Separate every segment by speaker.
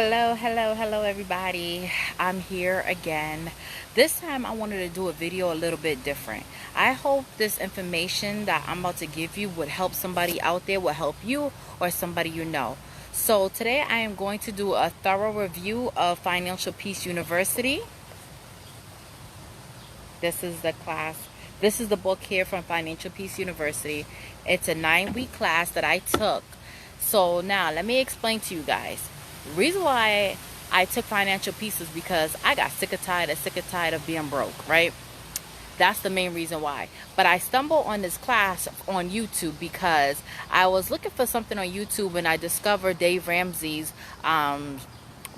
Speaker 1: Hello everybody. I'm here again. This time I wanted to do a video a little bit different. I hope this information that I'm about to give you would help somebody out there, would help you or somebody you know. So today I am going to do a thorough review of Financial Peace University. This is the class. This is the book here from Financial Peace University. It's a 9-week class that I took. So now let me explain to you guys. The reason why I took Financial Peace is because I got sick and tired of being broke, right? That's the main reason why. But I stumbled on this class on YouTube because I was looking for something on YouTube and I discovered Dave Ramsey's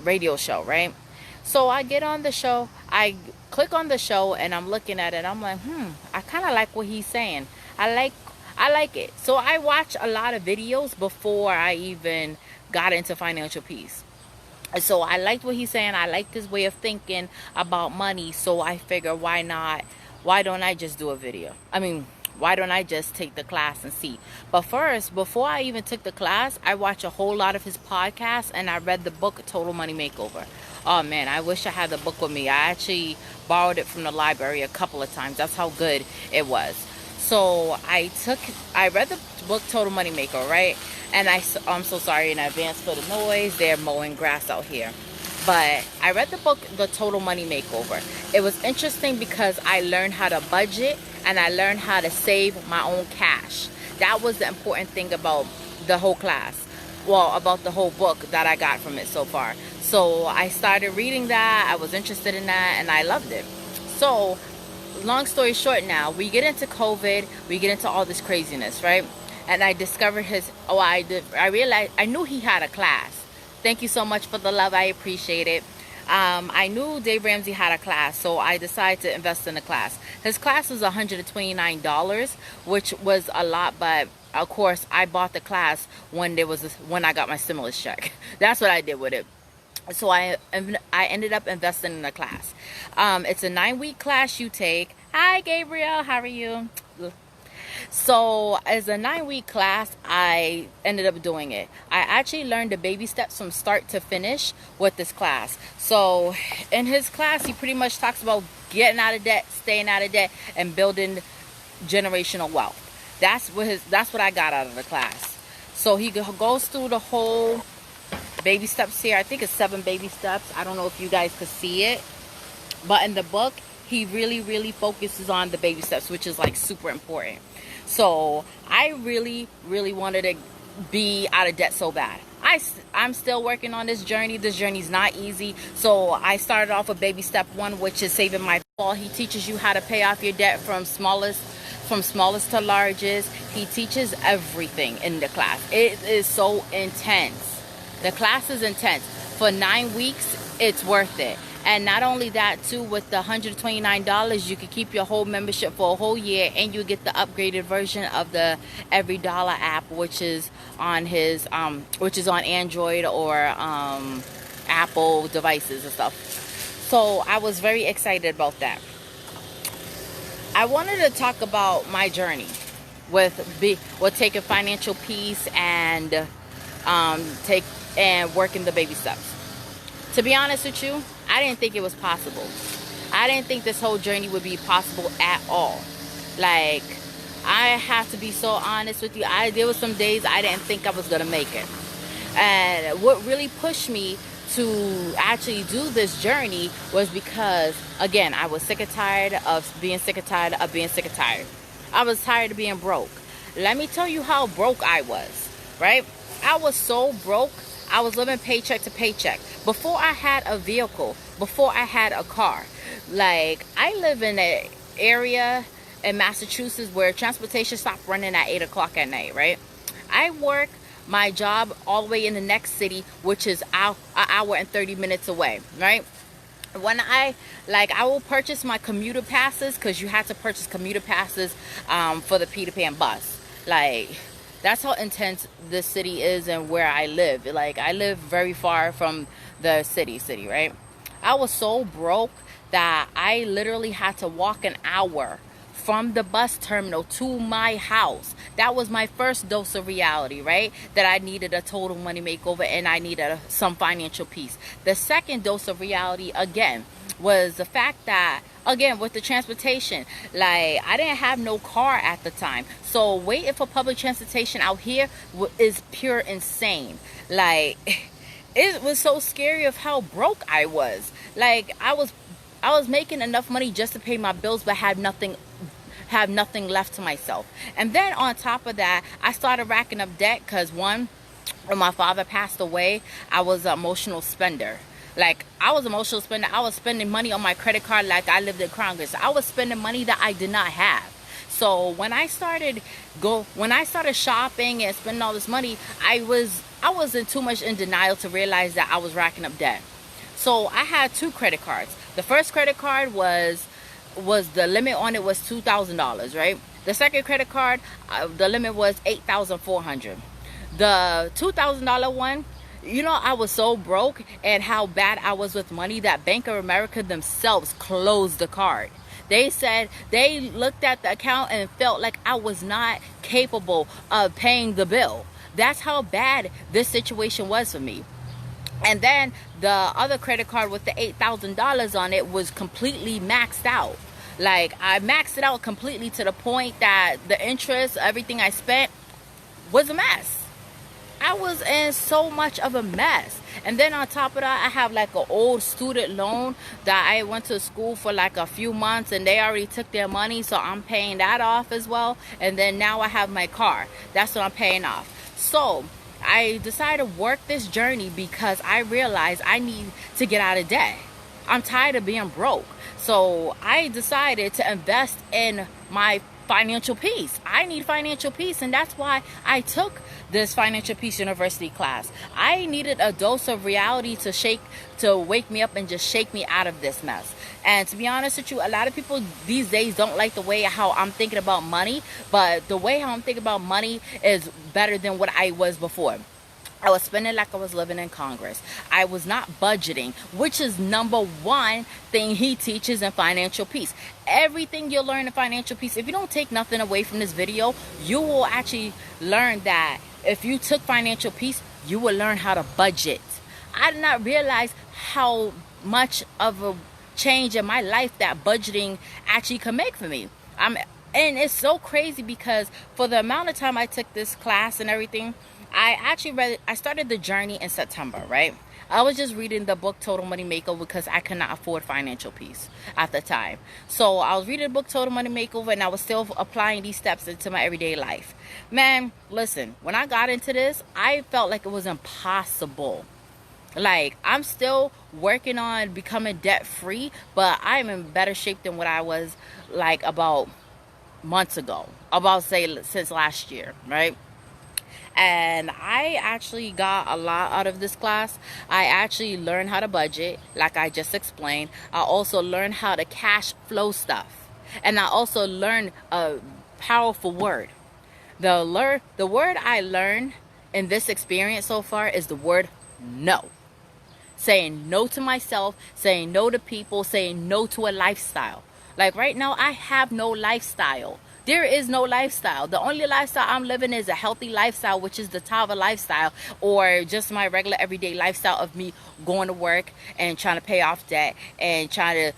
Speaker 1: radio show, right? So I get on the show, I click on the show and I'm looking at it. I'm like, I kind of like what he's saying. I like it. So I watch a lot of videos before I even got into Financial Peace. So I liked what he's saying. I like his way of thinking about money. So I figure, why not? Why don't I just do a video? Why don't I just take the class and see? But first, before I even took the class, I watched a whole lot of his podcasts and I read the book Total Money Makeover. Oh man, I wish I had the book with me. I actually borrowed it from the library a couple of times. That's how good it was. So I read the book Total Money Maker, right? And I'm so sorry in advance for the noise. They're mowing grass out here. But I read the book, The Total Money Makeover. It was interesting because I learned how to budget and I learned how to save my own cash. That was the important thing about the whole class. Well, about the whole book that I got from it so far. So I started reading that. I was interested in that and I loved it. So long story short, now we get into COVID, we get into all this craziness, right? And I discovered I realized I knew he had a class. Thank you so much for the love. I appreciate it. I knew Dave Ramsey had a class, so I decided to invest in the class. His class was $129, which was a lot, but of course I bought the class when I got my stimulus check. That's what I did with it. So I ended up investing in the class. It's a 9-week class you take. Hi Gabriel, how are you? So as a 9-week class, I ended up doing it. I actually learned the baby steps from start to finish with this class. So in his class, he pretty much talks about getting out of debt, staying out of debt, and building generational wealth. That's what I got out of the class. So he goes through the whole baby steps here. I think it's 7 baby steps. I don't know if you guys could see it, but in the book he really focuses on the baby steps, which is like super important. So I really wanted to be out of debt so bad. I'm still working on this journey. This journey's not easy. So I started off with baby step 1, which is saving my fall. He teaches you how to pay off your debt from smallest to largest. He teaches everything in the class. It is so intense. The class is intense. For 9 weeks, it's worth it. And not only that, too, with the $129, you can keep your whole membership for a whole year, and you get the upgraded version of the Every Dollar app, which is on Android or Apple devices and stuff. So I was very excited about that. I wanted to talk about my journey with taking Financial Peace and working the baby steps. To be honest with you, I didn't think it was possible. I didn't think this whole journey would be possible at all. Like, I have to be so honest with you. There were some days I didn't think I was going to make it. And what really pushed me to actually do this journey was because, again, I was sick and tired of being sick and tired of being sick and tired. I was tired of being broke. Let me tell you how broke I was, right? I was so broke. I was living paycheck to paycheck. Before I had a vehicle, before I had a car. Like, I live in an area in Massachusetts where transportation stopped running at 8 o'clock at night, right? I work my job all the way in the next city, which is an hour and 30 minutes away, right? When I will purchase my commuter passes, because you had to purchase commuter passes for the Peter Pan bus. Like, that's how intense this city is and where I live. Like, I live very far from the city, right? I was so broke that I literally had to walk an hour from the bus terminal to my house. That was my first dose of reality, right? That I needed a total money makeover and I needed some financial peace. The second dose of reality, again, was the fact that, again, with the transportation, like, I didn't have no car at the time, so waiting for public transportation out here is pure insane. Like, it was so scary of how broke I was. Like, I was making enough money just to pay my bills, but have nothing left to myself. And then on top of that, I started racking up debt because, one, when my father passed away, I was an emotional spender. Like, I was emotional spender. I was spending money on my credit card like I lived in Congress. I was spending money that I did not have. So when I started shopping and spending all this money, I wasn't too much in denial to realize that I was racking up debt. So I had 2 credit cards. The first credit card was the limit on it was $2,000, right? The second credit card, the limit was $8,400. The $2,000 one, you know, I was so broke and how bad I was with money that Bank of America themselves closed the card. They said they looked at the account and felt like I was not capable of paying the bill. That's how bad this situation was for me. And then the other credit card with the $8,000 on it was completely maxed out. Like, I maxed it out completely to the point that the interest, everything I spent, was a mess. I was in so much of a mess. And then on top of that, I have like an old student loan that I went to school for like a few months and they already took their money, so I'm paying that off as well. And then now I have my car. That's what I'm paying off. So I decided to work this journey because I realized I need to get out of debt. I'm tired of being broke. So I decided to invest in my financial peace. I need financial peace, and that's why I took this Financial Peace University class. I needed a dose of reality to wake me up and just shake me out of this mess. And to be honest with you, a lot of people these days don't like the way how I'm thinking about money, but the way how I'm thinking about money is better than what I was before. I was spending like I was living in Congress. I was not budgeting, which is number one thing he teaches in Financial Peace. Everything you'll learn in Financial Peace, if you don't take nothing away from this video, you will actually learn that if you took Financial Peace, you will learn how to budget. I did not realize how much of a change in my life that budgeting actually can make for me. And it's so crazy because for the amount of time I took this class and everything, I started the journey in September, right? I was just reading the book Total Money Makeover because I could not afford Financial Peace at the time. So I was reading the book Total Money Makeover and I was still applying these steps into my everyday life. Man, listen, when I got into this, I felt like it was impossible. Like, I'm still working on becoming debt free, but I'm in better shape than what I was like about months ago, since last year, right? And I actually got a lot out of this class. I actually learned how to budget, like I just explained. I also learned how to cash flow stuff. And I also learned a powerful word. The word I learned in this experience so far is the word no. Saying no to myself, saying no to people, saying no to a lifestyle. Like right now, I have no lifestyle. There is no lifestyle. The only lifestyle I'm living is a healthy lifestyle, which is the Tava lifestyle, or just my regular everyday lifestyle of me going to work and trying to pay off debt and try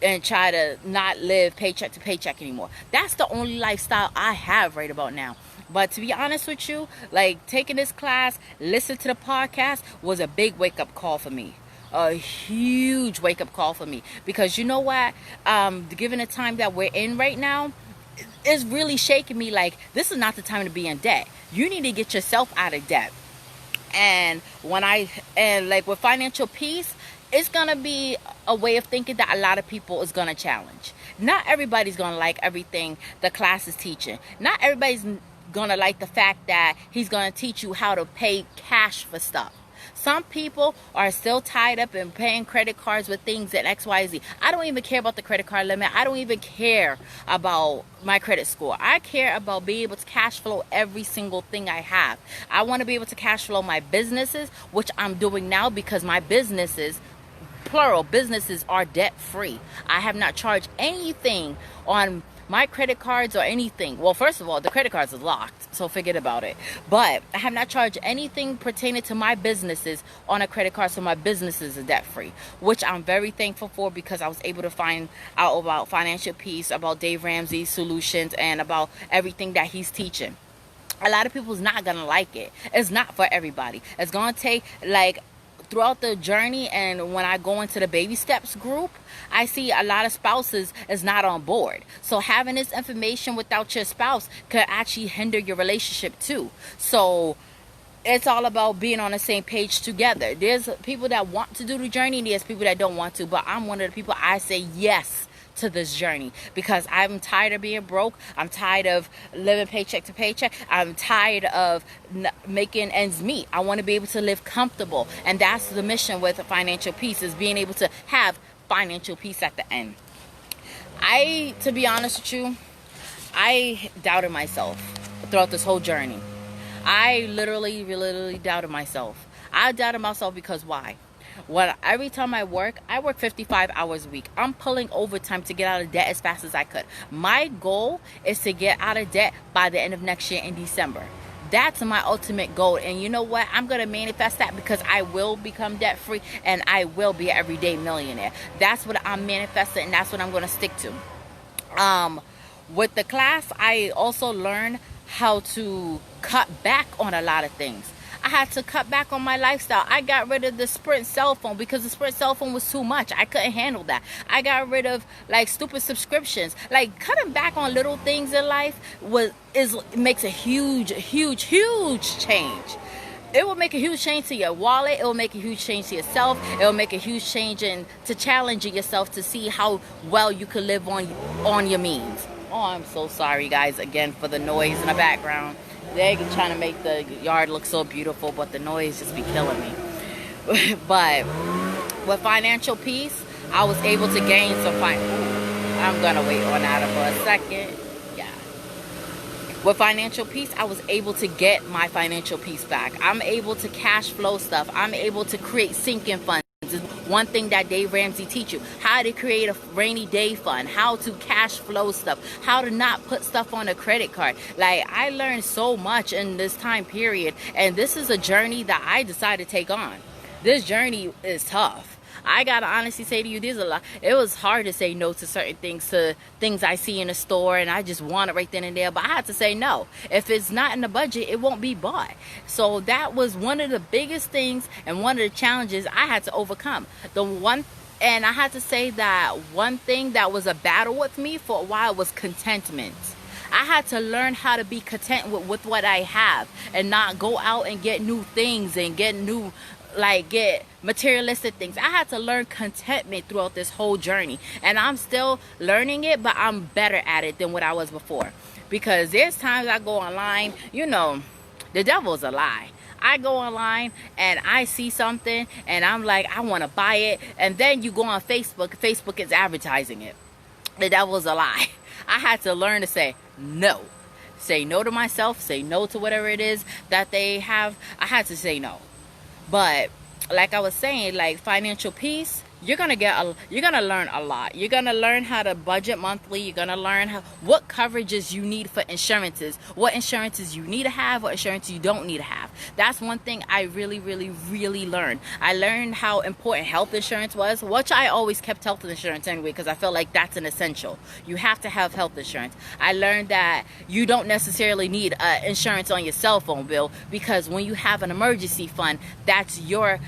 Speaker 1: to not live paycheck to paycheck anymore. That's the only lifestyle I have right about now. But to be honest with you, like, taking this class, listening to the podcast was a big wake-up call for me. A huge wake-up call for me. Because you know what? Given the time that we're in right now, it's really shaking me. Like, this is not the time to be in debt. You need to get yourself out of debt. And like with Financial Peace, it's going to be a way of thinking that a lot of people is going to challenge. Not everybody's going to like everything the class is teaching. Not everybody's going to like the fact that he's going to teach you how to pay cash for stuff. Some people are still tied up in paying credit cards with things at XYZ. I don't even care about the credit card limit. I don't even care about my credit score. I care about being able to cash flow every single thing I have. I want to be able to cash flow my businesses, which I'm doing now because my businesses, plural businesses, are debt free. I have not charged anything on my credit cards or anything. Well, first of all, the credit cards are locked, so forget about it. But I have not charged anything pertaining to my businesses on a credit card, so my businesses are debt free, which I'm very thankful for, because I was able to find out about Financial Peace, about Dave Ramsey's solutions, and about everything that he's teaching. A lot of people's not gonna like it. It's not for everybody. It's gonna take, like, throughout the journey, and when I go into the baby steps group, I see a lot of spouses is not on board. So having this information without your spouse could actually hinder your relationship too. So it's all about being on the same page together. There's people that want to do the journey, and there's people that don't want to, but I'm one of the people, I say yes to this journey, because I'm tired of being broke. I'm tired of living paycheck to paycheck. I'm tired of making ends meet. I want to be able to live comfortable, and that's the mission with Financial Peace, is being able to have financial peace at the end. To be honest with you, I doubted myself throughout this whole journey. I literally doubted myself. I doubted myself because why? Every time I work 55 hours a week. I'm pulling overtime to get out of debt as fast as I could. My goal is to get out of debt by the end of next year in December. That's my ultimate goal. And you know what? I'm going to manifest that, because I will become debt free and I will be an everyday millionaire. That's what I'm manifesting, and that's what I'm going to stick to. With the class, I also learned how to cut back on a lot of things. I had to cut back on my lifestyle. I got rid of the Sprint cell phone, because the Sprint cell phone was too much. I couldn't handle that. I got rid of like stupid subscriptions. Like, cutting back on little things in life makes a huge change. It will make a huge change to your wallet. It will make a huge change to yourself. It will make a huge change to challenging yourself to see how well you can live on your means. Oh, I'm so sorry, guys, again, for the noise in the background. They're trying to make the yard look so beautiful, but the noise just be killing me. But with Financial Peace, I was able to gain some I'm gonna wait on that for a second. Yeah. With Financial Peace, I was able to get my financial peace back. I'm able to cash flow stuff. I'm able to create sinking funds. One thing that Dave Ramsey teach you, how to create a rainy day fund, how to cash flow stuff, how to not put stuff on a credit card. Like, I learned so much in this time period, and this is a journey that I decided to take on. This journey is tough. I gotta honestly say to you, there's a lot. It was hard to say no to certain things, to things I see in the store and I just want it right then and there, but I had to say no. If it's not in the budget, it won't be bought. So that was one of the biggest things and one of the challenges I had to overcome. And I had to say that one thing that was a battle with me for a while was contentment. I had to learn how to be content with what I have, and not go out and get new things and get materialistic things. I had to learn contentment throughout this whole journey, and I'm still learning it, but I'm better at it than what I was before. Because there's times I go online, the devil's a lie. I go online and I see something and I'm like, I want to buy it, and then you go on Facebook is advertising it. The devil's a lie. I had to learn to say no. Say no to myself, say no to whatever it is that they have. I had to say no. But like I was saying, like Financial Peace, you're gonna learn a lot. You're gonna learn how to budget monthly. You're gonna learn what coverages you need for insurances, what insurances you need to have, what insurance you don't need to have. That's one thing I really learned. I learned how important health insurance was, which I always kept health insurance anyway, because I felt like that's an essential. You have to have health insurance. I learned that you don't necessarily need insurance on your cell phone bill, because when you have an emergency fund, that's your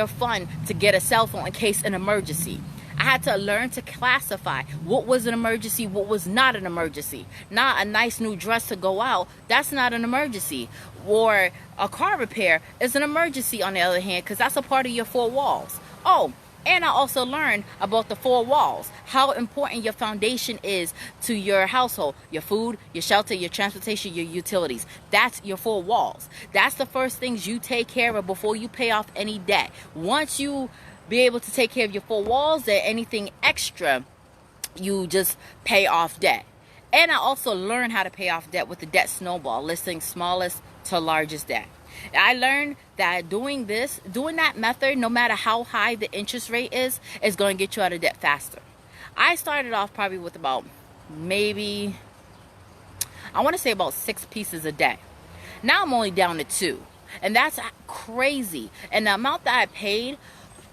Speaker 1: fund to get a cell phone in case an emergency. I had to learn to classify what was an emergency, what was not an emergency. Not a nice new dress to go out, that's not an emergency. Or a car repair is an emergency, on the other hand, because that's a part of your four walls. Oh, and I also learned about the four walls, how important your foundation is to your household, your food, your shelter, your transportation, your utilities. That's your four walls. That's the first things you take care of before you pay off any debt. Once you be able to take care of your four walls, then anything extra, you just pay off debt. And I also learned how to pay off debt with the debt snowball, listing smallest to largest debt. I learned that doing that method, no matter how high the interest rate is going to get you out of debt faster. I started off probably with about maybe, I want to say about 6 pieces a day. Now I'm only down to 2. And that's crazy. And the amount that I paid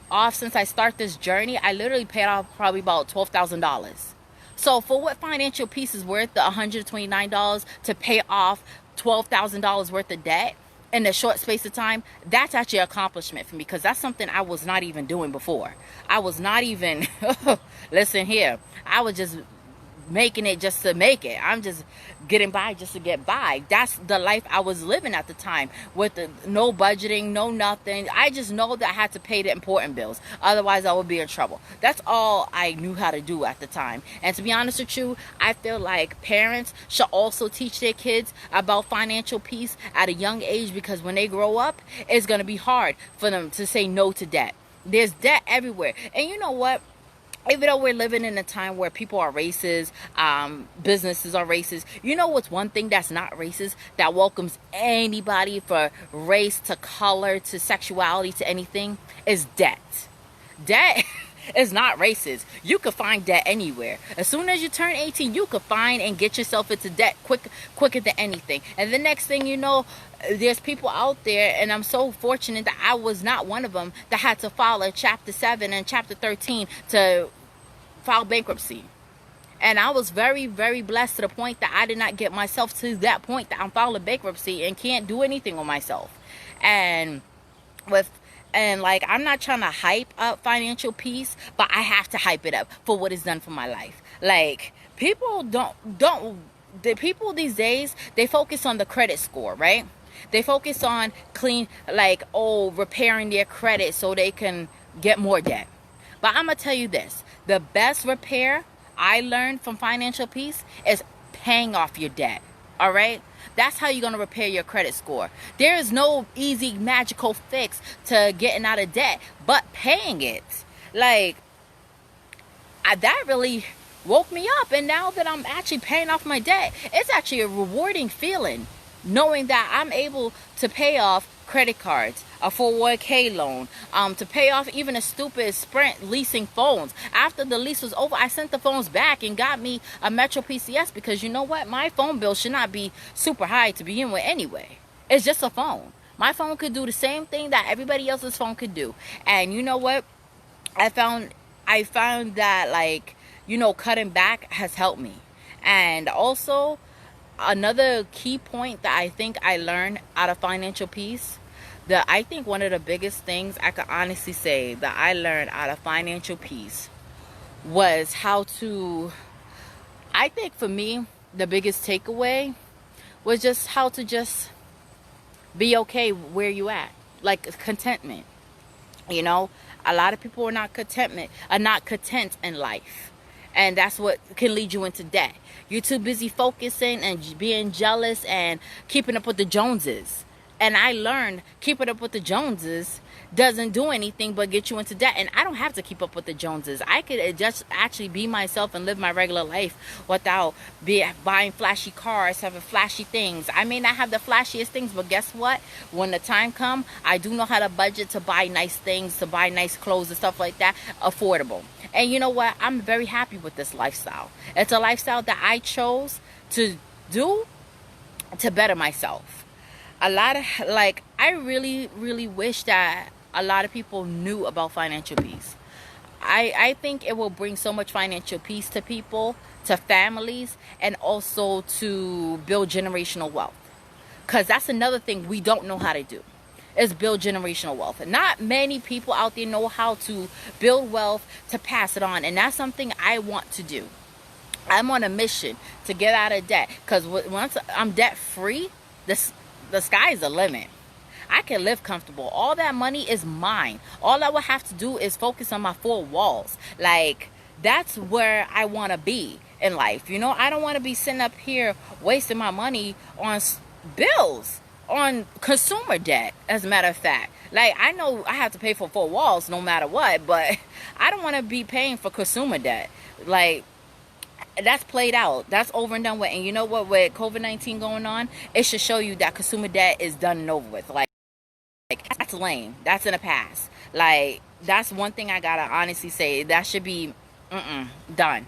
Speaker 1: off since I start this journey, I literally paid off probably about $12,000. So for what financial peace is worth, the $129 to pay off $12,000 worth of debt in a short space of time, that's actually an accomplishment for me, because that's something I was not even doing before. I was not even, listen here, I was just making it just to make it. I'm just getting by just to get by. That's the life I was living at the time, with no budgeting, no nothing. I just know that I had to pay the important bills, otherwise I would be in trouble. That's all I knew how to do at the time. And to be honest with you, I feel like parents should also teach their kids about financial peace at a young age, because when they grow up, it's going to be hard for them to say no to debt. There's debt everywhere. And you know what? Even though we're living in a time where people are racist, businesses are racist, you know what's one thing that's not racist, that welcomes anybody, for race to color to sexuality to anything, is debt. Debt is not racist. You could find debt anywhere. As soon as you turn 18, you could find and get yourself into debt quicker than anything. And the next thing you know, there's people out there, and I'm so fortunate that I was not one of them, that had to file a Chapter 7 and Chapter 13 to file bankruptcy. And I was very, very blessed to the point that I did not get myself to that point that I'm filing bankruptcy and can't do anything on myself. And like, I'm not trying to hype up financial peace, but I have to hype it up for what it's done for my life. Like, people the people these days, they focus on the credit score, right? They focus on repairing their credit so they can get more debt. But I'm going to tell you this. The best repair I learned from financial peace is paying off your debt. All right? That's how you're going to repair your credit score. There is no easy magical fix to getting out of debt but paying it. Like, that really woke me up. And now that I'm actually paying off my debt, it's actually a rewarding feeling, knowing that I'm able to pay off credit cards, a 401k loan, to pay off even a stupid Sprint leasing phones. After the lease was over, I sent the phones back and got me a Metro PCS, because you know what? My phone bill should not be super high to begin with anyway. It's just a phone. My phone could do the same thing that everybody else's phone could do. And you know what? I found that, like, cutting back has helped me. And also, another key point that I think I learned out of financial peace, that I think one of the biggest things I could honestly say that I learned out of financial peace was how to, I think for me, the biggest takeaway was just how to just be okay where you at. Like contentment. A lot of people are not content in life. And that's what can lead you into debt. You're too busy focusing and being jealous and keeping up with the Joneses. And I learned keeping up with the Joneses doesn't do anything but get you into debt. And I don't have to keep up with the Joneses. I could just actually be myself and live my regular life without buying flashy cars, having flashy things. I may not have the flashiest things, but guess what? When the time comes, I do know how to budget to buy nice things, to buy nice clothes and stuff like that, affordable. And you know what? I'm very happy with this lifestyle. It's a lifestyle that I chose to do to better myself. I really, really wish that a lot of people knew about financial peace. I think it will bring so much financial peace to people, to families, and also to build generational wealth. Because that's another thing we don't know how to do, is build generational wealth. Not many people out there know how to build wealth to pass it on. And that's something I want to do. I'm on a mission to get out of debt. Because once I'm debt free, the sky's the limit. I can live comfortable. All that money is mine. All I will have to do is focus on my 4 walls. Like, that's where I want to be in life. I don't want to be sitting up here wasting my money on bills, on consumer debt, as a matter of fact. Like, I know I have to pay for 4 walls no matter what, but I don't want to be paying for consumer debt. Like, that's played out. That's over and done with. And you know what? With COVID-19 going on, it should show you that consumer debt is done and over with. Like that's lame. That's in the past. Like, that's one thing I gotta honestly say. That should be done.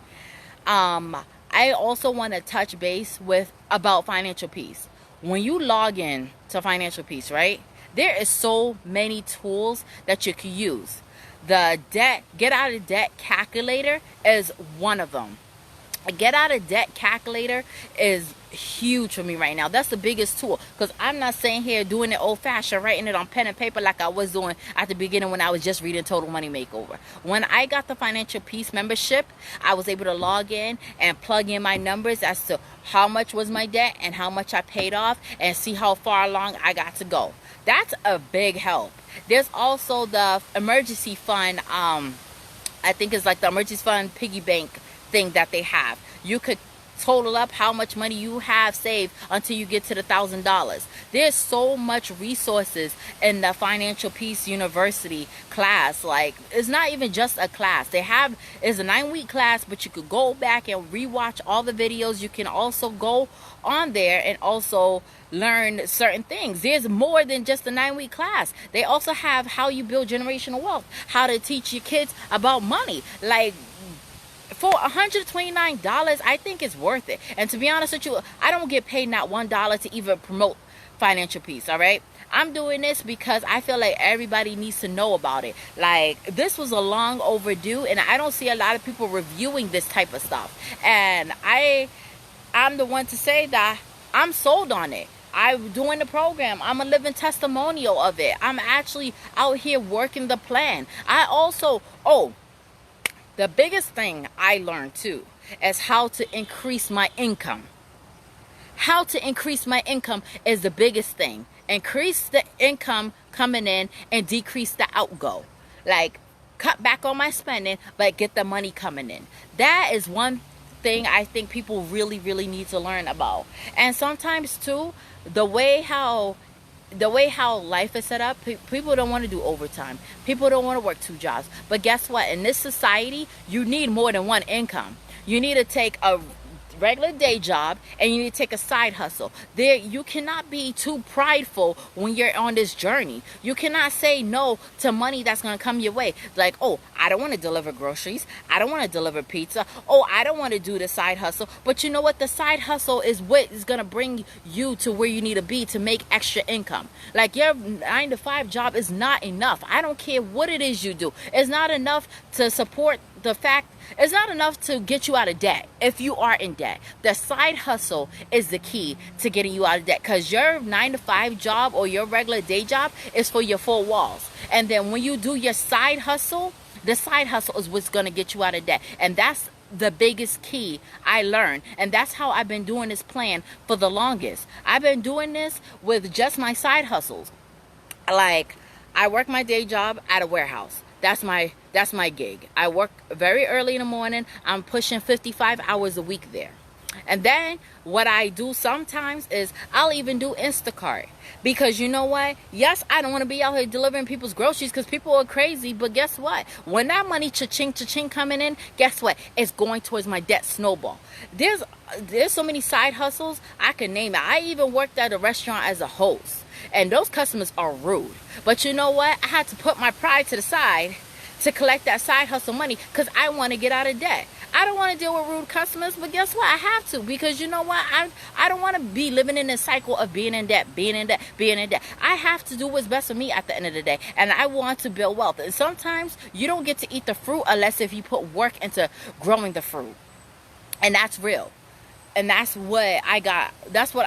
Speaker 1: I also want to touch base with about Financial Peace. When you log in to Financial Peace, right, there is so many tools that you can use. The get out of debt calculator is one of them. A get out of debt calculator is huge for me right now. That's the biggest tool, because I'm not sitting here doing it old fashioned, writing it on pen and paper like I was doing at the beginning when I was just reading Total Money Makeover. When I got the Financial Peace membership, I was able to log in and plug in my numbers as to how much was my debt and how much I paid off, and see how far along I got to go. That's a big help. There's also the emergency fund. I think it's like the emergency fund piggy bank thing that they have. You could total up how much money you have saved until you get to the $1,000. There's so much resources in the Financial Peace University class. Like, it's not even just a class. They have, it's a 9-week class, but you could go back and rewatch all the videos. You can also go on there and also learn certain things. There's more than just a 9-week class. They also have how you build generational wealth, how to teach your kids about money. Like, for $129, I think it's worth it. And to be honest with you, I don't get paid not $1 to even promote Financial Peace, all right? I'm doing this because I feel like everybody needs to know about it. Like, this was a long overdue, and I don't see a lot of people reviewing this type of stuff. And I'm the one to say that I'm sold on it. I'm doing the program. I'm a living testimonial of it. I'm actually out here working the plan. I also, the biggest thing I learned too is how to increase my income. How to increase my income is the biggest thing. Increase the income coming in and decrease the outgo. Like, cut back on my spending, but get the money coming in. That is one thing I think people really, really need to learn about. And sometimes too, the way how life is set up, people don't want to do overtime. People don't want to work 2 jobs. But guess what? In this society, you need more than one income. You need to take a regular day job and you need to take a side hustle. There, you cannot be too prideful when you're on this journey. You cannot say no to money that's going to come your way. Like, oh, I don't want to deliver groceries. I don't want to deliver pizza. Oh, I don't want to do the side hustle. But you know what? The side hustle is what is going to bring you to where you need to be to make extra income. Like, your 9-to-5 job is not enough. I don't care what it is you do. It's not enough to support the fact. It's not enough to get you out of debt if you are in debt. The side hustle is the key to getting you out of debt, because your 9-to-5 job or your regular day job is for your 4 walls. And then when you do your side hustle, the side hustle is what's going to get you out of debt. And that's the biggest key I learned. And that's how I've been doing this plan for the longest. I've been doing this with just my side hustles. Like, I work my day job at a warehouse. That's my gig. I work very early in the morning. I'm pushing 55 hours a week there. And then what I do sometimes is I'll even do Instacart. Because you know what? Yes, I don't want to be out here delivering people's groceries because people are crazy. But guess what? When that money cha-ching coming in, guess what? It's going towards my debt snowball. There's so many side hustles I can name it. I even worked at a restaurant as a host. And those customers are rude. But you know what? I had to put my pride to the side to collect that side hustle money because I want to get out of debt. I don't want to deal with rude customers, but guess what? I have to, because you know what? I don't want to be living in this cycle of being in debt. I have to do what's best for me at the end of the day, and I want to build wealth. And sometimes you don't get to eat the fruit unless if you put work into growing the fruit, and that's real. And that's what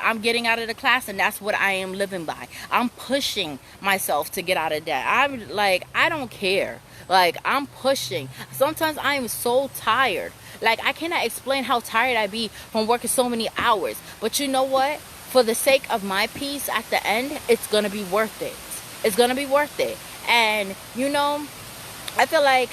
Speaker 1: I'm getting out of the class, and that's what I am living by. I'm pushing myself to get out of debt. I'm like, I don't care. Like, I'm pushing. Sometimes I am so tired. Like, I cannot explain how tired I be from working so many hours. But you know what? For the sake of my peace at the end, it's going to be worth it. It's going to be worth it. And, you know, I feel like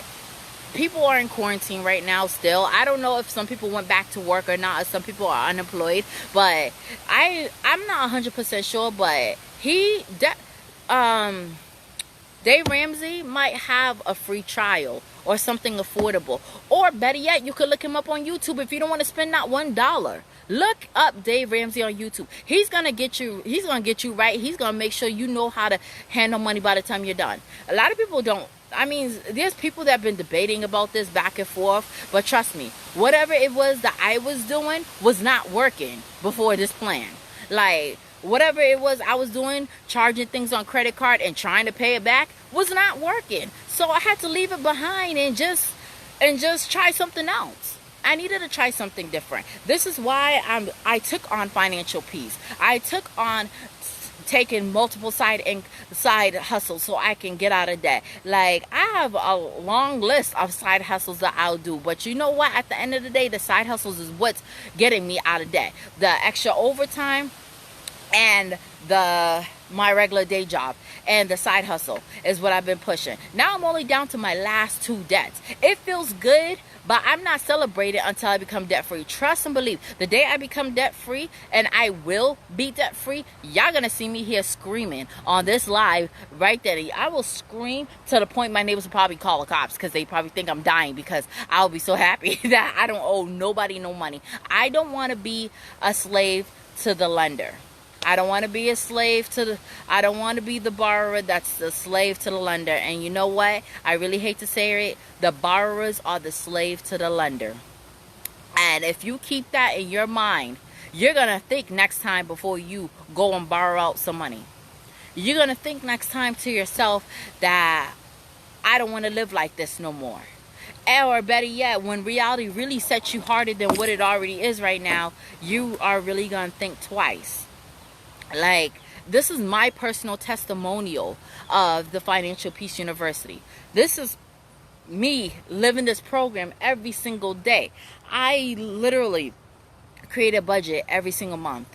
Speaker 1: people are in quarantine right now still. I don't know if some people went back to work or not, or some people are unemployed, but I'm not 100% sure. But Dave Ramsey might have a free trial or something affordable. Or better yet, you could look him up on YouTube if you don't want to spend not $1. Look up Dave Ramsey on YouTube. He's gonna get you right. He's gonna make sure you know how to handle money by the time you're done. A lot of people don't I mean, there's people that have been debating about this back and forth, but trust me, whatever it was that I was doing was not working before this plan. Like, whatever it was I was doing, charging things on credit card and trying to pay it back, was not working. So I had to leave it behind and just try something else. I needed to try something different. This is why I took on financial peace. I took on taking multiple side hustles so I can get out of debt. Like, I have a long list of side hustles that I'll do, but you know what? At the end of the day, the side hustles is what's getting me out of debt. The extra overtime and my regular day job and the side hustle is what I've been pushing. Now I'm only down to my last 2 debts. It feels good, but I'm not celebrating until I become debt free. Trust and believe. The day I become debt free, and I will be debt free, y'all gonna see me here screaming on this live right there. I will scream to the point my neighbors will probably call the cops because they probably think I'm dying, because I'll be so happy that I don't owe nobody no money. I don't want to be a slave to the lender. I don't want to be a slave I don't want to be the borrower that's the slave to the lender. And you know what? I really hate to say it. The borrowers are the slave to the lender. And if you keep that in your mind, you're going to think next time before you go and borrow out some money. You're going to think next time to yourself that I don't want to live like this no more. Or better yet, when reality really sets you harder than what it already is right now, you are really going to think twice. Like, this is my personal testimonial of the Financial Peace University. This is me living this program every single day. I literally create a budget every single month.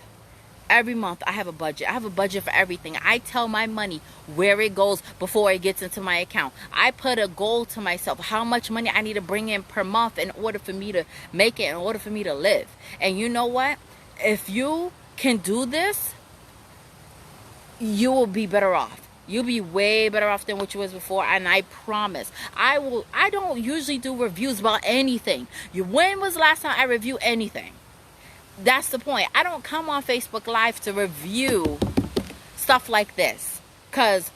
Speaker 1: Every month I have a budget. I have a budget for everything. I tell my money where it goes before it gets into my account. I put a goal to myself, how much money I need to bring in per month in order for me to make it, in order for me to live. And you know what? If you can do this, you will be better off. You'll be way better off than what you was before. And I promise, I don't usually do reviews about anything. When was the last time I reviewed anything? That's the point. I don't come on Facebook Live to review stuff like this, because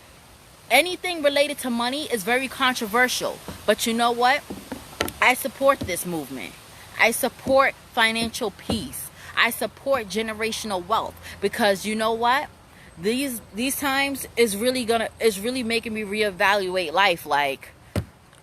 Speaker 1: anything related to money is very controversial. But you know what? I support this movement. I support financial peace. I support generational wealth, because you know what? These times is really making me reevaluate life. Like,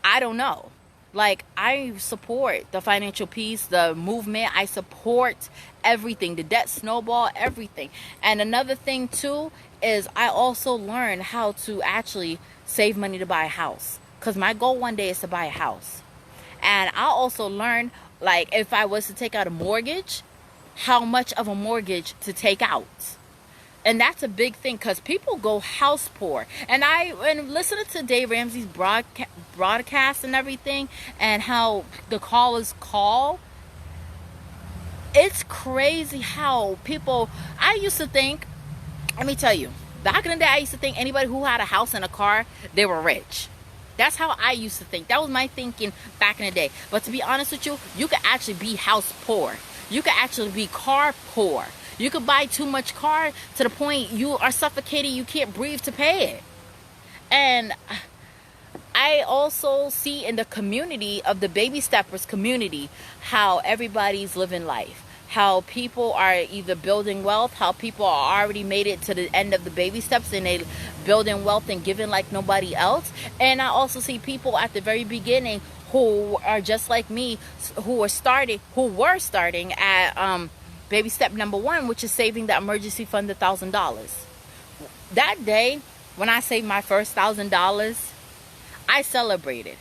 Speaker 1: I don't know. Like, I support the financial peace, the movement. I support everything, the debt snowball, everything. And another thing too is I also learned how to actually save money to buy a house, because my goal one day is to buy a house. And I also learned, like, if I was to take out a mortgage, how much of a mortgage to take out. And that's a big thing, because people go house poor. And listening to Dave Ramsey's broadcast and everything, and how the callers call, it's crazy how people, I used to think, let me tell you, back in the day, I used to think anybody who had a house and a car, they were rich. That's how I used to think. That was my thinking back in the day. But to be honest with you, you could actually be house poor. You could actually be car poor. You could buy too much car to the point you are suffocating, you can't breathe to pay it. And I also see in the community of the Baby Steppers community how everybody's living life. How people are either building wealth, how people are already made it to the end of the baby steps and they building wealth and giving like nobody else. And I also see people at the very beginning who are just like me, who were starting at baby step number 1, which is saving the emergency fund, $1,000. That day, when I saved my first $1,000, I celebrated.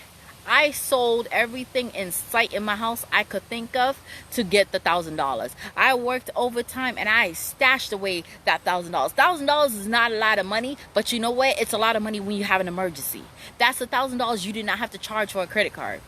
Speaker 1: I sold everything in sight in my house I could think of to get the $1,000. I worked overtime and I stashed away that $1,000. $1,000 is not a lot of money, but you know what? It's a lot of money when you have an emergency. That's $1,000 you did not have to charge for a credit card.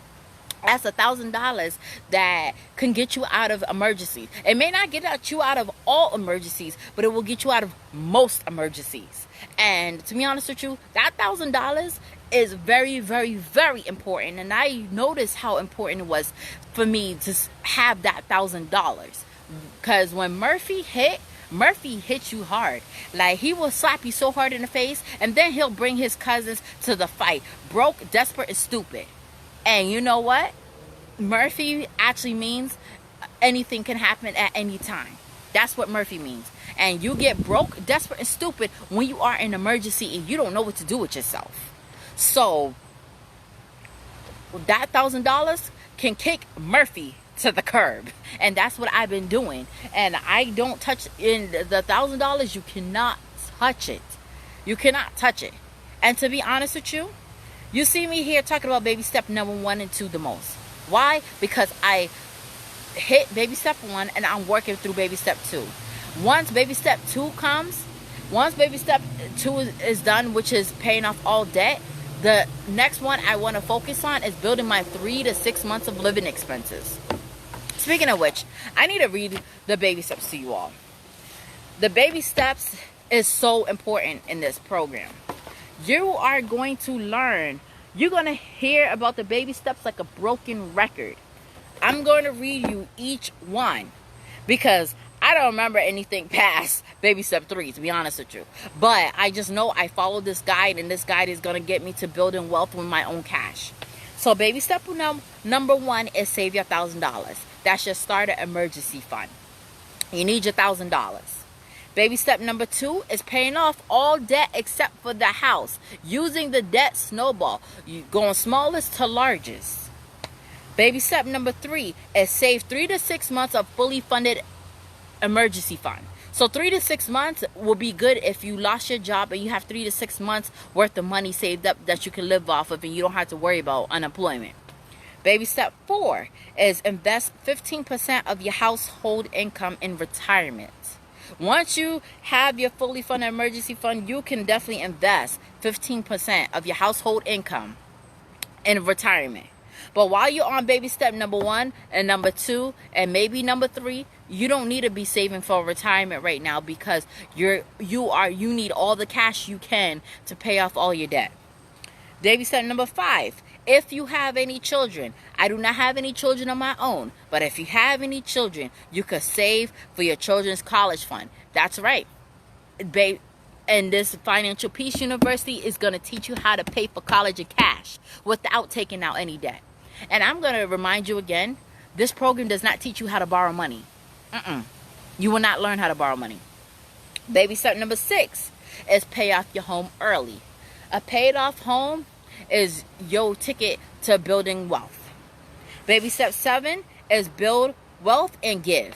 Speaker 1: That's $1,000 that can get you out of emergencies. It may not get you out of all emergencies, but it will get you out of most emergencies. And to be honest with you, that $1,000 is very, very, very important. And I noticed how important it was for me to have that $1,000. Because when Murphy hit, Murphy hits you hard. Like, he will slap you so hard in the face, and then he'll bring his cousins to the fight. Broke, desperate, and stupid. And you know what? Murphy actually means anything can happen at any time. That's what Murphy means. And you get broke, desperate, and stupid when you are in emergency and you don't know what to do with yourself. So that $1,000 can kick Murphy to the curb, and that's what I've been doing. And I don't touch in the $1,000. You cannot touch it. You cannot touch it. And to be honest with you, you see me here talking about baby step number 1 and 2 the most. Why? Because I hit baby step 1 and I'm working through baby step 2. Once baby step 2 comes, once baby step 2 is done, which is paying off all debt, the next one I want to focus on is building my 3 to 6 months of living expenses. Speaking of which, I need to read the baby steps to you all. The baby steps is so important in this program. You are going to learn. You're going to hear about the baby steps like a broken record. I'm going to read you each one because I don't remember anything past baby step 3, to be honest with you. But I just know I followed this guide, and this guide is going to get me to building wealth with my own cash. So baby step number 1 is save your $1,000. That's your starter emergency fund. You need your $1,000. Baby step number 2 is paying off all debt except for the house, using the debt snowball, you going smallest to largest. Baby step number 3 is save 3 to 6 months of fully funded emergency fund. So 3 to 6 months will be good if you lost your job and you have 3 to 6 months worth of money saved up that you can live off of, and you don't have to worry about unemployment. Baby step 4 is invest 15% of your household income in retirement. Once you have your fully funded emergency fund, you can definitely invest 15% of your household income in retirement. But while you're on baby step number 1 and number 2 and maybe number 3, you don't need to be saving for retirement right now, because you need all the cash you can to pay off all your debt. Baby step number 5. If you have any children, I do not have any children of my own, but if you have any children, you could save for your children's college fund. That's right. And this Financial Peace University is going to teach you how to pay for college in cash without taking out any debt. And I'm going to remind you again, this program does not teach you how to borrow money. You will not learn how to borrow money. Baby step number 6 is pay off your home early. A paid off home is your ticket to building wealth. Baby step 7 is build wealth and give.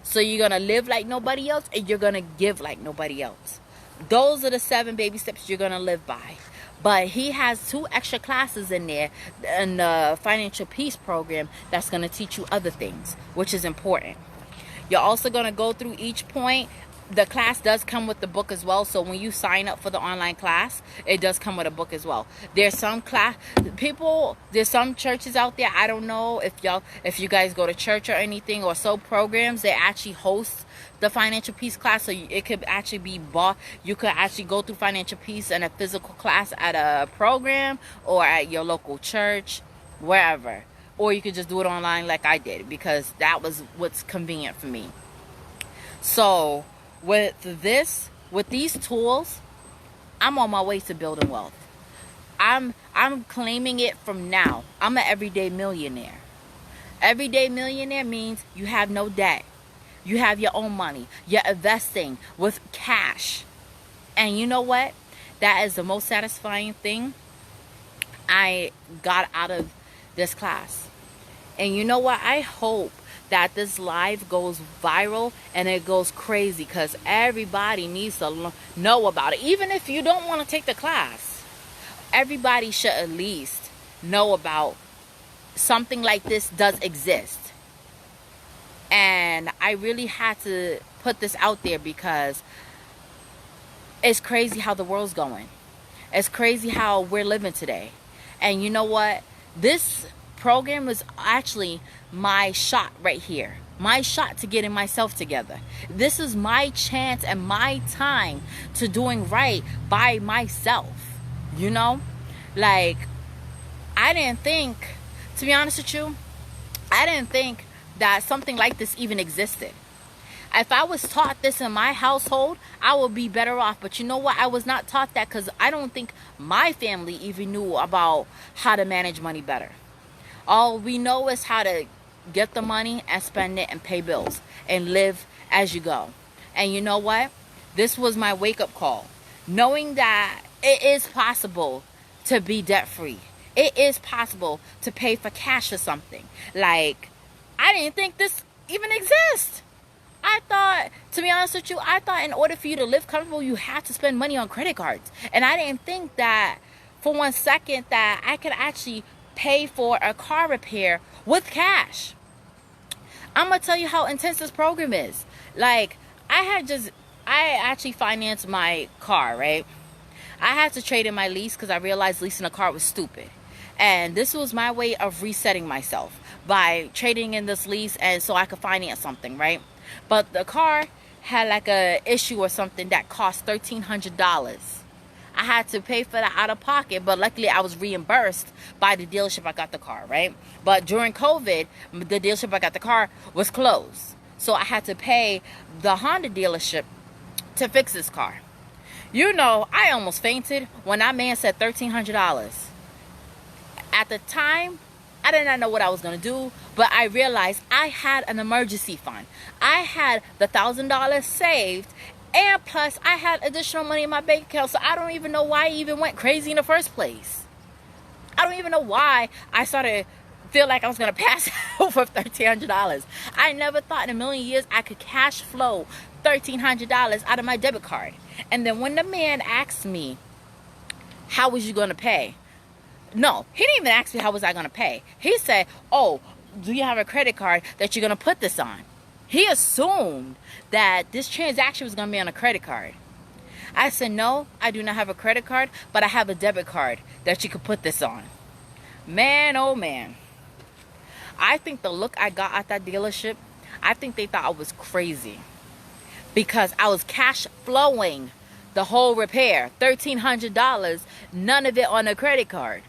Speaker 1: So you're going to live like nobody else, and you're going to give like nobody else. Those are the 7 baby steps you're going to live by. But he has 2 extra classes in there in the Financial Peace program that's going to teach you other things, which is important. You're also going to go through each point. The class does come with the book as well. So when you sign up for the online class, it does come with a book as well. There's some churches out there. I don't know if you guys go to church or anything, or so programs, they actually host the Financial Peace class. So it could actually be bought. You could actually go through Financial Peace in a physical class at a program or at your local church, wherever. Or you could just do it online like I did, because that was what's convenient for me. So with these tools, I'm on my way to building wealth. I'm claiming it from now. I'm an everyday millionaire. Everyday millionaire means you have no debt. You have your own money. You're investing with cash. And you know what? That is the most satisfying thing I got out of this class. And you know what? I hope that this live goes viral and it goes crazy, because everybody needs to know about it. Even if you don't want to take the class, everybody should at least know about something like this does exist. And I really had to put this out there because it's crazy how the world's going. It's crazy how we're living today. And you know what? This program was actually my shot right here. My shot to getting myself together. This is my chance and my time to doing right by myself. You know? Like, I didn't think, to be honest with you, I didn't think that something like this even existed. If I was taught this in my household, I would be better off. But you know what? I was not taught that because I don't think my family even knew about how to manage money better. All we know is how to get the money and spend it and pay bills and live as you go. And you know what? This was my wake-up call. Knowing that it is possible to be debt-free. It is possible to pay for cash or something. Like, I didn't think this even exists. I thought, to be honest with you, I thought in order for you to live comfortable, you had to spend money on credit cards. And I didn't think that for 1 second that I could actually pay for a car repair with cash. I'm going to tell you how intense this program is. Like, I actually financed my car, right? I had to trade in my lease because I realized leasing a car was stupid. And this was my way of resetting myself by trading in this lease and so I could finance something, right? But the car had like a issue or something that cost $1,300. I had to pay for that out of pocket, but luckily I was reimbursed by the dealership I got the car, right? But during COVID, the dealership I got the car was closed. So I had to pay the Honda dealership to fix this car. You know, I almost fainted when that man said $1,300. At the time, I did not know what I was going to do, but I realized I had an emergency fund. I had the $1,000 saved, and plus I had additional money in my bank account, so I don't even know why I even went crazy in the first place. I don't even know why I started feel like I was going to pass out for $1,300. I never thought in a million years I could cash flow $1,300 out of my debit card. And then when the man asked me, how was you going to pay? No, he didn't even ask me how was I going to pay. He said, oh, do you have a credit card that you're going to put this on? He assumed that this transaction was going to be on a credit card. I said, no, I do not have a credit card, but I have a debit card that you could put this on. Man, oh man. I think the look I got at that dealership, I think they thought I was crazy. Because I was cash flowing the whole repair. $1,300, none of it on a credit card.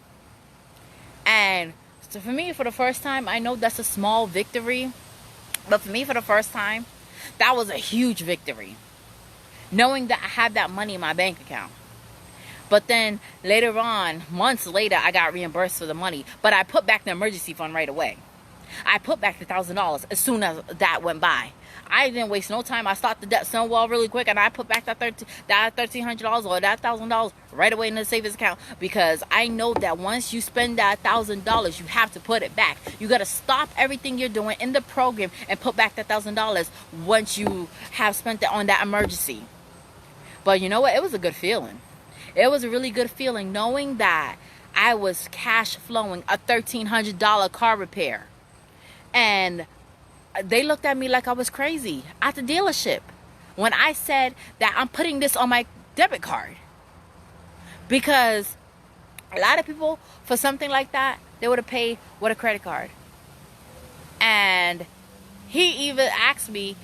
Speaker 1: And so for me, for the first time, I know that's a small victory. But for me, for the first time, that was a huge victory. Knowing that I had that money in my bank account. But then later on, months later, I got reimbursed for the money. But I put back the emergency fund right away. I put back the $1,000 as soon as that went by. I didn't waste no time. I stopped the debt snowball really quick, and I put back that $1,300 or that $1,000 right away in the savings account, because I know that once you spend that $1,000, you have to put it back. You got to stop everything you're doing in the program and put back that $1,000 once you have spent it on that emergency. But you know what? It was a good feeling. It was a really good feeling knowing that I was cash flowing a $1,300 car repair. And they looked at me like I was crazy at the dealership when I said that I'm putting this on my debit card. Because a lot of people, for something like that, they would have paid with a credit card. And he even asked me,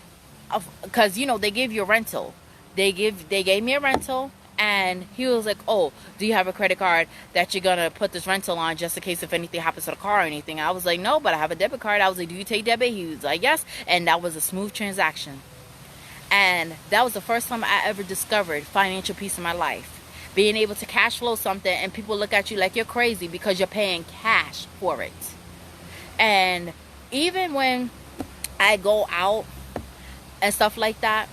Speaker 1: because, you know, they give you a rental. They gave me a rental. And he was like, oh, do you have a credit card that you're going to put this rental on just in case if anything happens to the car or anything? I was like, no, but I have a debit card. I was like, do you take debit? He was like, yes. And that was a smooth transaction. And that was the first time I ever discovered financial peace in my life. Being able to cash flow something and people look at you like you're crazy because you're paying cash for it. And even when I go out and stuff like that,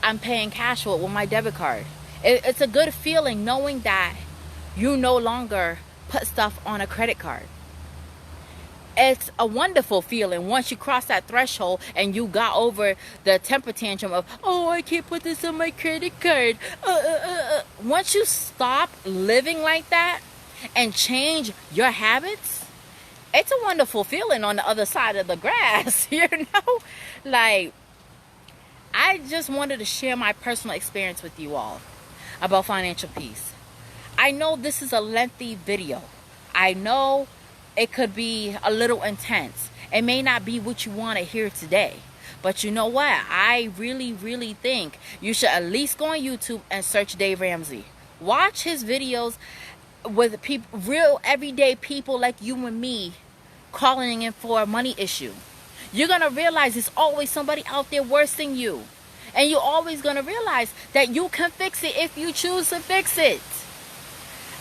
Speaker 1: I'm paying cash for it with my debit card. It's a good feeling knowing that you no longer put stuff on a credit card. It's a wonderful feeling once you cross that threshold and you got over the temper tantrum of, oh, I can't put this on my credit card. Once you stop living like that and change your habits, it's a wonderful feeling on the other side of the grass, you know? Like, I just wanted to share my personal experience with you all about financial peace. I know this is a lengthy video. I know it could be a little intense. It may not be what you want to hear today. But you know what? I really, really think you should at least go on YouTube and search Dave Ramsey. Watch his videos with people, real everyday people like you and me calling in for a money issue. You're going to realize there's always somebody out there worse than you. And you're always going to realize that you can fix it if you choose to fix it.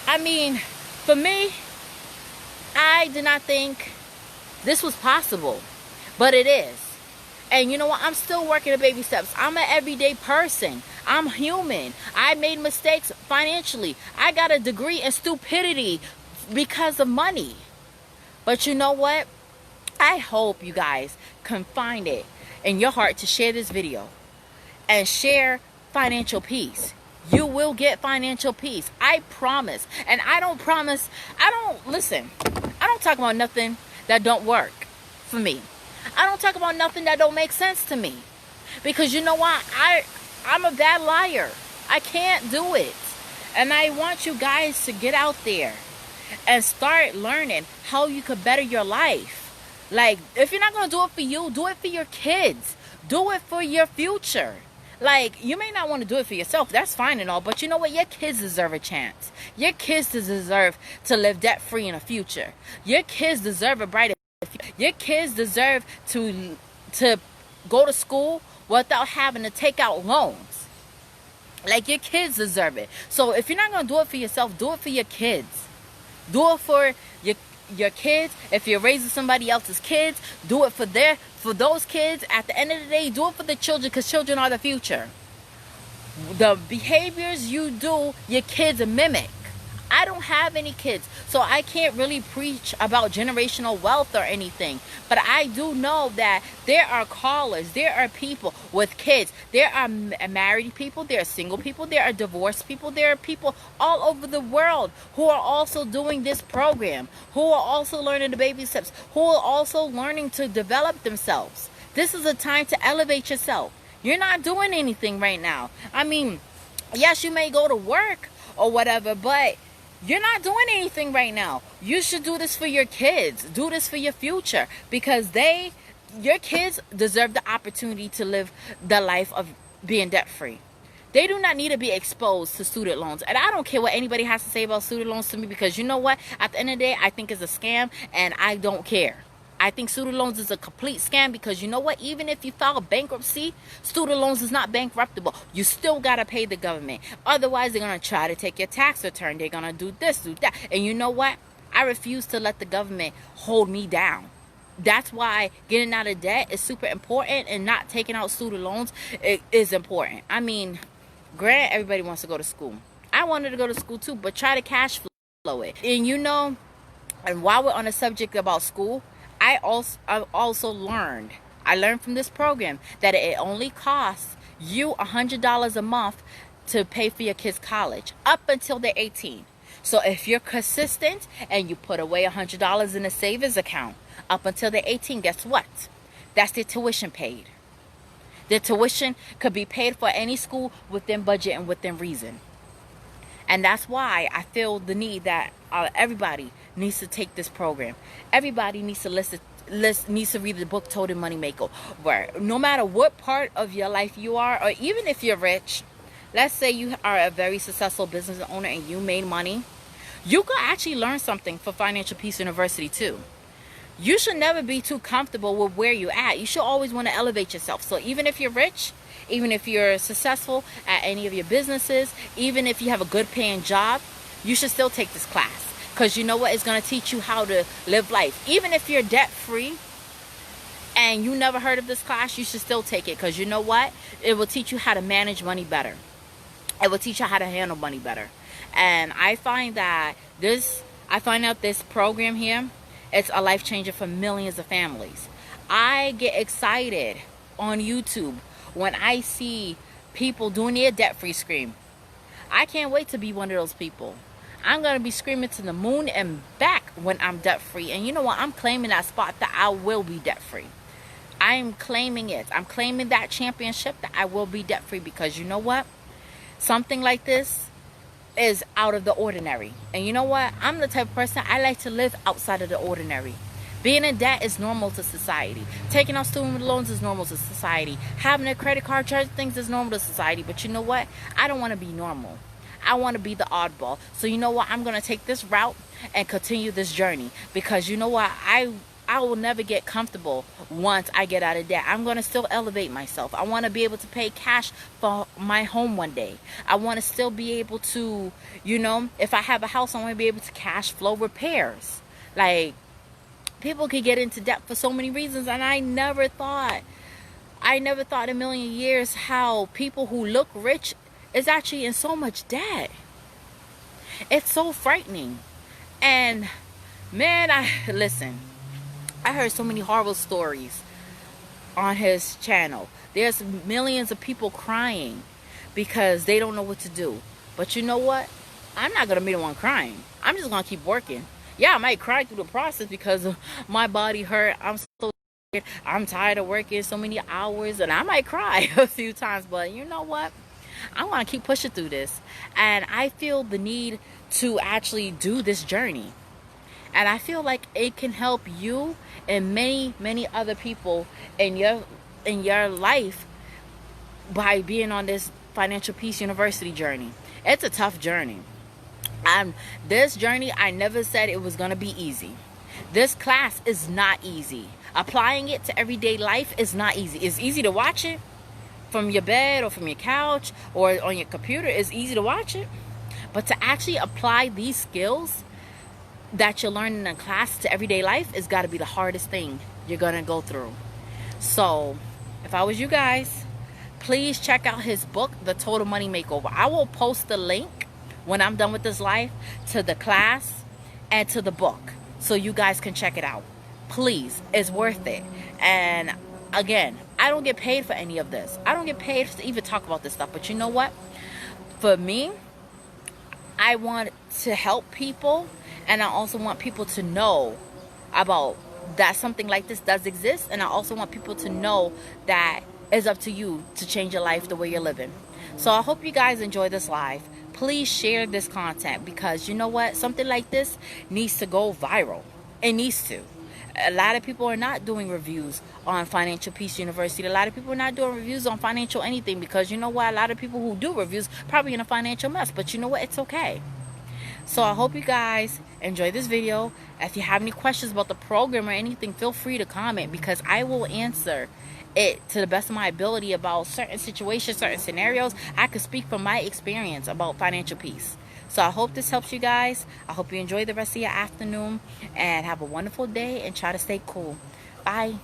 Speaker 1: I mean, for me, I did not think this was possible, but it is. And you know what? I'm still working the baby steps. I'm an everyday person. I'm human. I made mistakes financially. I got a degree in stupidity because of money. But you know what? I hope you guys can find it in your heart to share this video and share financial peace. You will get financial peace. I promise. And I don't talk about nothing that don't work for me. I don't talk about nothing that don't make sense to me. Because you know what? I'm a bad liar. I can't do it. And I want you guys to get out there and start learning how you could better your life. Like, if you're not going to do it for you, do it for your kids. Do it for your future. Like, you may not want to do it for yourself. That's fine and all. But you know what? Your kids deserve a chance. Your kids deserve to live debt-free in the future. Your kids deserve a brighter future. Your kids deserve to go to school without having to take out loans. Like, your kids deserve it. So if you're not going to do it for yourself, do it for your kids. Do it for your kids. If you're raising somebody else's kids, do it for those kids. At the end of the day, do it for the children, because children are the future. The behaviors you do, your kids mimic. I don't have any kids, so I can't really preach about generational wealth or anything. But I do know that there are callers, there are people with kids, there are married people, there are single people, there are divorced people, there are people all over the world who are also doing this program, who are also learning the baby steps, who are also learning to develop themselves. This is a time to elevate yourself. You're not doing anything right now. I mean, yes, you may go to work or whatever, but you're not doing anything right now. You should do this for your kids. Do this for your future, because your kids deserve the opportunity to live the life of being debt-free. They do not need to be exposed to student loans. And I don't care what anybody has to say about student loans to me, because you know what? At the end of the day, I think it's a scam, and I don't care. I think student loans is a complete scam, because you know what? Even if you file bankruptcy, student loans is not bankruptable. You still got to pay the government. Otherwise, they're going to try to take your tax return. They're going to do this, do that. And you know what? I refuse to let the government hold me down. That's why getting out of debt is super important, and not taking out student loans is important. I mean, granted, everybody wants to go to school. I wanted to go to school too, but try to cash flow it. And you know, and while we're on the subject about school, I also learned from this program that it only costs you $100 a month to pay for your kids' college up until they're 18. So if you're consistent and you put away $100 in a savings account up until they're 18, guess what? That's their tuition paid. Their tuition could be paid for any school within budget and within reason. And that's why I feel the need that everybody needs to take this program. Everybody needs to needs to read the book Total Money Maker. Where no matter what part of your life you are, or even if you're rich, let's say you are a very successful business owner and you made money, you could actually learn something for Financial Peace University too. You should never be too comfortable with where you're at. You should always want to elevate yourself. So even if you're rich, even if you're successful at any of your businesses, even if you have a good paying job, you should still take this class. Because you know what? It's going to teach you how to live life. Even if you're debt free and you never heard of this class, you should still take it. Because you know what? It will teach you how to manage money better. It will teach you how to handle money better. And I find out this program here, it's a life changer for millions of families. I get excited on YouTube when I see people doing their debt-free scream. I can't wait to be one of those people. I'm going to be screaming to the moon and back when I'm debt-free. And you know what? I'm claiming that spot that I will be debt-free. I am claiming it. I'm claiming that championship that I will be debt-free, because you know what? Something like this is out of the ordinary. And you know what? I'm the type of person, I like to live outside of the ordinary. Being in debt is normal to society. Taking out student loans is normal to society. Having a credit card charge things is normal to society. But you know what? I don't want to be normal. I want to be the oddball. So you know what? I'm going to take this route and continue this journey. Because you know what? I I will never get comfortable once I get out of debt. I'm going to still elevate myself. I want to be able to pay cash for my home one day. I want to still be able to, you know, if I have a house, I want to be able to cash flow repairs. Like, people can get into debt for so many reasons, and I never thought in a million years how people who look rich is actually in so much debt. It's so frightening. And man, listen, I heard so many horrible stories on his channel. There's millions of people crying because they don't know what to do. But you know what? I'm not going to be the one crying. I'm just going to keep working. Yeah, I might cry through the process because my body hurt. I'm so tired. I'm tired of working so many hours, and I might cry a few times. But you know what? I want to keep pushing through this. And I feel the need to actually do this journey. And I feel like it can help you and many other people in your life by being on this Financial Peace University journey. It's a tough journey. This journey, I never said it was going to be easy. This class is not easy. Applying it to everyday life is not easy. It's easy to watch it from your bed or from your couch or on your computer. It's easy to watch it. But to actually apply these skills that you're learning in class to everyday life has got to be the hardest thing you're going to go through. So if I was you guys, please check out his book, The Total Money Makeover. I will post the link when I'm done with this live to the class and to the book so you guys can check it out. Please, it's worth it. And again, I don't get paid for any of this. I don't get paid to even talk about this stuff. But you know what? For me, I want to help people, and I also want people to know about that something like this does exist, and I also want people to know that it's up to you to change your life the way you're living. So I hope you guys enjoy this live. Please share this content, because you know what? Something like this needs to go viral. It needs to. A lot of people are not doing reviews on Financial Peace University. A lot of people are not doing reviews on financial anything, because you know what? A lot of people who do reviews probably in a financial mess. But you know what? It's okay. So I hope you guys enjoy this video. If you have any questions about the program or anything, feel free to comment, because I will answer it to the best of my ability about certain situations, certain scenarios. I could speak from my experience about financial peace. So I hope this helps you guys. I hope you enjoy the rest of your afternoon and have a wonderful day, and try to stay cool. Bye.